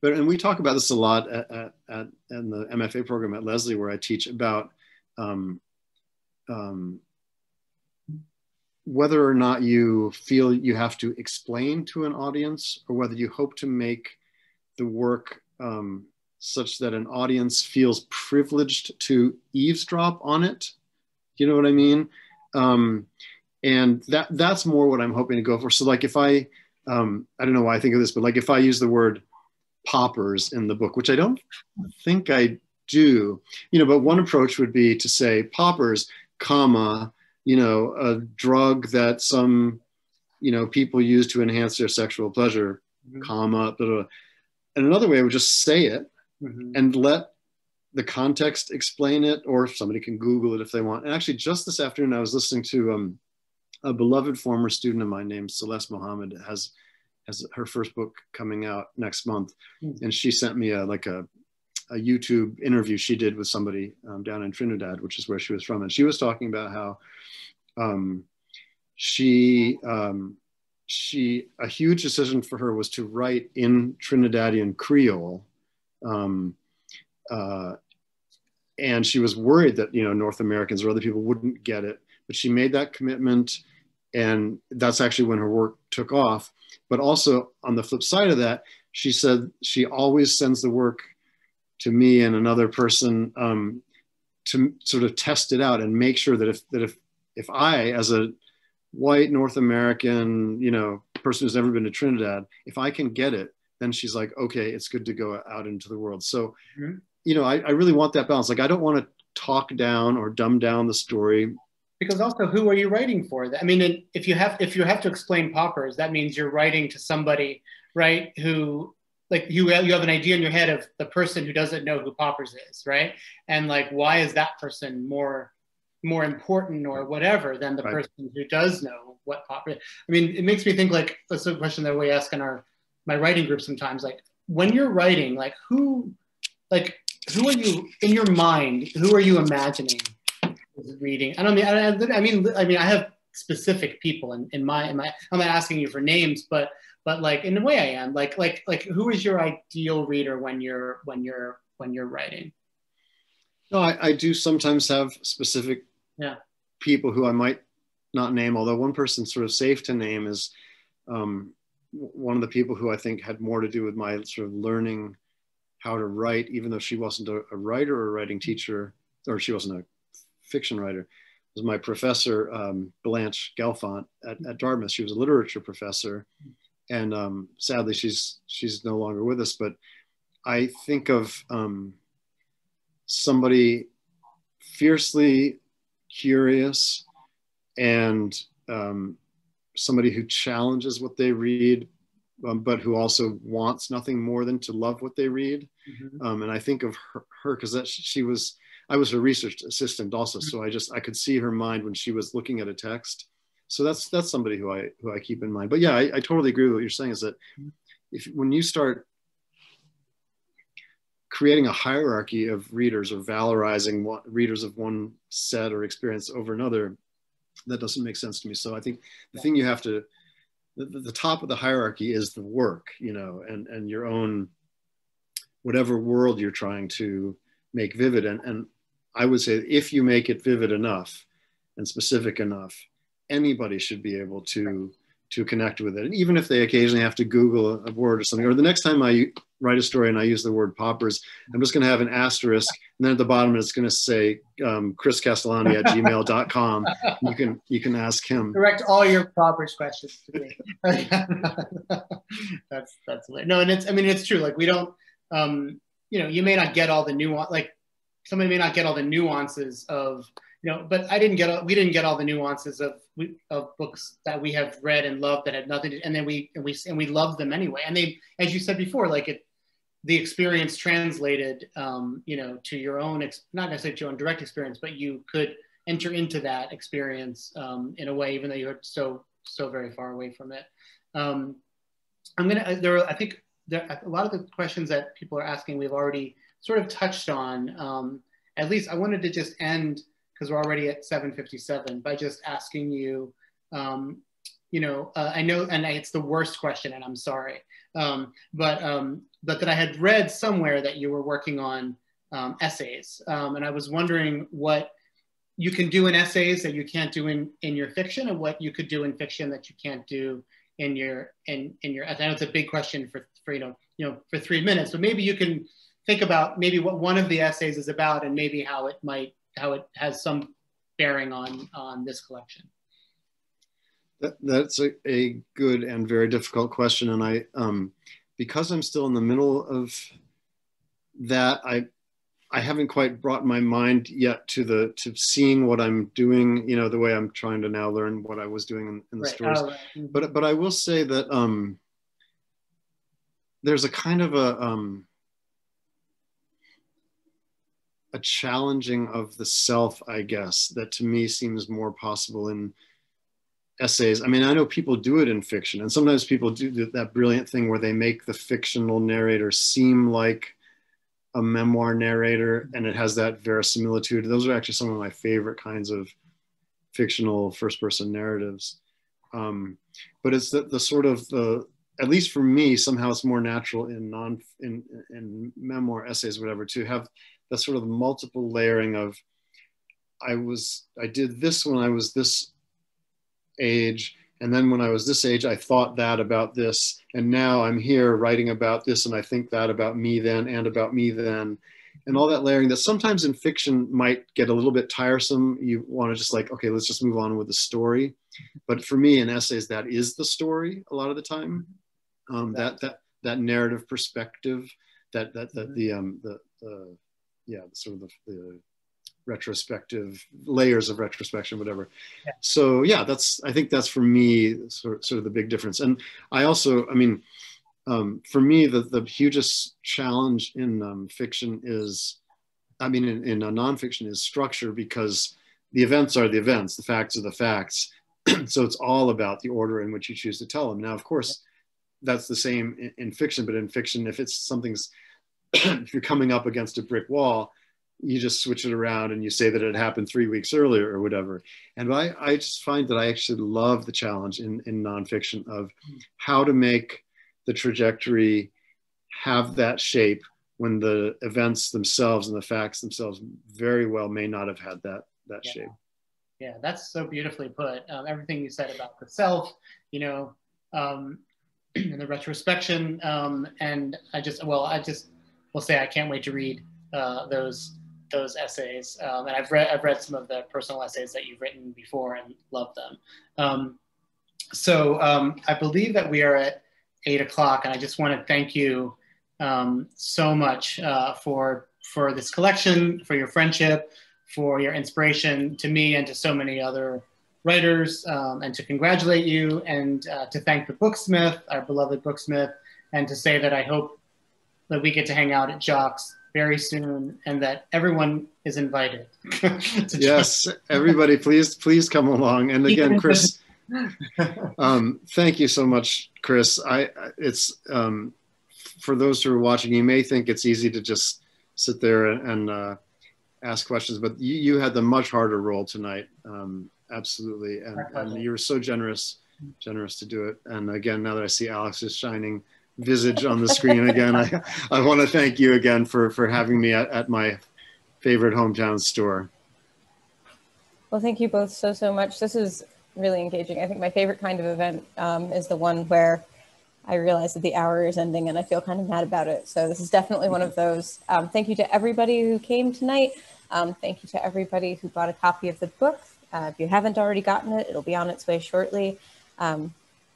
we talk about this a lot in the MFA program at Lesley, where I teach about whether or not you feel you have to explain to an audience, or whether you hope to make the work such that an audience feels privileged to eavesdrop on it. You know what I mean? And that's more what I'm hoping to go for. So like if I don't know why I think of this, but like if I use the word poppers in the book, which I don't think I do, but one approach would be to say poppers, comma, a drug that some you know, people use to enhance their sexual pleasure, comma, blah, blah, blah. And another way would just say it and let the context explain it, or somebody can Google it if they want. And actually just this afternoon, I was listening to a beloved former student of mine named Celeste Mohammed has her first book coming out next month. And she sent me a YouTube interview she did with somebody down in Trinidad, which is where she was from. And she was talking about how a huge decision for her was to write in Trinidadian Creole. And she was worried that, you know, North Americans or other people wouldn't get it, but she made that commitment, and that's actually when her work took off. But also on the flip side of that, she said she always sends the work to me and another person to sort of test it out and make sure that if I, as a white North American, you know, person who's never been to Trinidad, if I can get it, then she's like, okay, it's good to go out into the world. So, you know, I really want that balance. Like, I don't want to talk down or dumb down the story. Because also, who are you writing for? I mean, if you have to explain poppers, that means you're writing to somebody, right? Who, like, you have an idea in your head of the person who doesn't know who poppers is, right? And like, why is that person more important or whatever than the person who does know what poppers? I mean, it makes me think, like, that's a question that we ask in my writing group sometimes. Like, when you're writing, like, who are you in your mind? Who are you imagining reading? I have specific people in my. I'm not asking you for names, but like, in a way I am. Like who is your ideal reader when you're writing? No, I do sometimes have specific people who I might not name, although one person sort of safe to name is one of the people who I think had more to do with my sort of learning how to write, even though she wasn't a writer or a writing teacher, or she wasn't a fiction writer, was my professor, Blanche Galfont at Dartmouth. She was a literature professor, and sadly she's no longer with us, but I think of somebody fiercely curious and somebody who challenges what they read, but who also wants nothing more than to love what they read. And I think of her because I was her research assistant also. So I could see her mind when she was looking at a text. So that's somebody who I keep in mind. But yeah, I totally agree with what you're saying, is that when you start creating a hierarchy of readers or valorizing readers of one set or experience over another, that doesn't make sense to me. So I think the thing you have to, the top of the hierarchy is the work, you know, and your own, whatever world you're trying to make vivid. And I would say if you make it vivid enough and specific enough, anybody should be able to connect with it. And even if they occasionally have to Google a word or something, or the next time I write a story and I use the word poppers, I'm just going to have an asterisk, and then at the bottom it's going to say Chris Castellani at gmail.com. You can ask him. Direct all your poppers questions to me. That's hilarious. No, and it's true. Like, we don't, you know, you may not get all the nuance. Like, somebody may not get all the nuances of, you know, but we didn't get all the nuances of books that we have read and loved that had nothing to, and then we love them anyway. And they, as you said before, like the experience translated, you know, to your own, not necessarily to your own direct experience, but you could enter into that experience in a way, even though you're so very far away from it. I think a lot of the questions that people are asking, we've already sort of touched on. At least I wanted to just end, because we're already at 7:57, by just asking you, you know, I know, and it's the worst question, and I'm sorry, but that I had read somewhere that you were working on essays, and I was wondering what you can do in essays that you can't do in your fiction, and what you could do in fiction that you can't do in your. I know it's a big question for you know for 3 minutes, but maybe you can think about maybe what one of the essays is about, and maybe how it has some bearing on this collection. That's a good and very difficult question. And I, because I'm still in the middle of that, I haven't quite brought my mind yet to seeing what I'm doing, you know, the way I'm trying to now learn what I was doing in the stories. Oh, right. But I will say that there's a kind of a challenging of the self, I guess, that to me seems more possible in essays. I mean, I know people do it in fiction, and sometimes people do that brilliant thing where they make the fictional narrator seem like a memoir narrator, and it has that verisimilitude. Those are actually some of my favorite kinds of fictional first-person narratives. But it's the sort of at least for me, somehow it's more natural in memoir essays, whatever, to have that sort of multiple layering of I did this when I was this age, and then when I was this age, I thought that about this, and now I'm here writing about this, and I think that about me then and about me then, and all that layering that sometimes in fiction might get a little bit tiresome. You want to just like, okay, let's just move on with the story. But for me in essays, that is the story a lot of the time. That narrative perspective, the retrospective layers of retrospection, whatever. Yeah. So yeah, I think that's for me sort of the big difference. And I also, I mean, for me, the hugest challenge in fiction is, I mean, in a nonfiction is structure, because the events are the events, the facts are the facts. So it's all about the order in which you choose to tell them. Now, of course, that's the same in fiction, but in fiction, if if you're coming up against a brick wall, you just switch it around and you say that it happened 3 weeks earlier or whatever. And I just find that I actually love the challenge in nonfiction of how to make the trajectory have that shape when the events themselves and the facts themselves very well may not have had that shape. Yeah, that's so beautifully put. Everything you said about the self, you know, and the retrospection, and I will say I can't wait to read those essays, and I've read some of the personal essays that you've written before and loved them. So I believe that we are at 8 o'clock, and I just want to thank you so much for this collection, for your friendship, for your inspiration to me and to so many other writers, and to congratulate you, and to thank the Booksmith, our beloved Booksmith, and to say that I hope that we get to hang out at Jock's very soon, and that everyone is invited. Yes, everybody, please come along. And again, Chris, thank you so much, Chris. It's for those who are watching, you may think it's easy to just sit there and ask questions, but you had the much harder role tonight. Absolutely, and you were so generous to do it. And again, now that I see Alex's shining visage on the screen again, I want to thank you again for having me at my favorite hometown store. Well, thank you both so much. This is really engaging. I think my favorite kind of event is the one where I realize that the hour is ending and I feel kind of mad about it. So this is definitely one of those. Thank you to everybody who came tonight. Thank you to everybody who bought a copy of the book. If you haven't already gotten it, it'll be on its way shortly.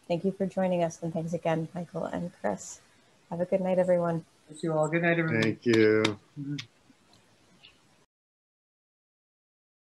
Thank you for joining us, and thanks again, Michael and Chris. Have a good night, everyone. Thank you all. Good night, everyone. Thank you.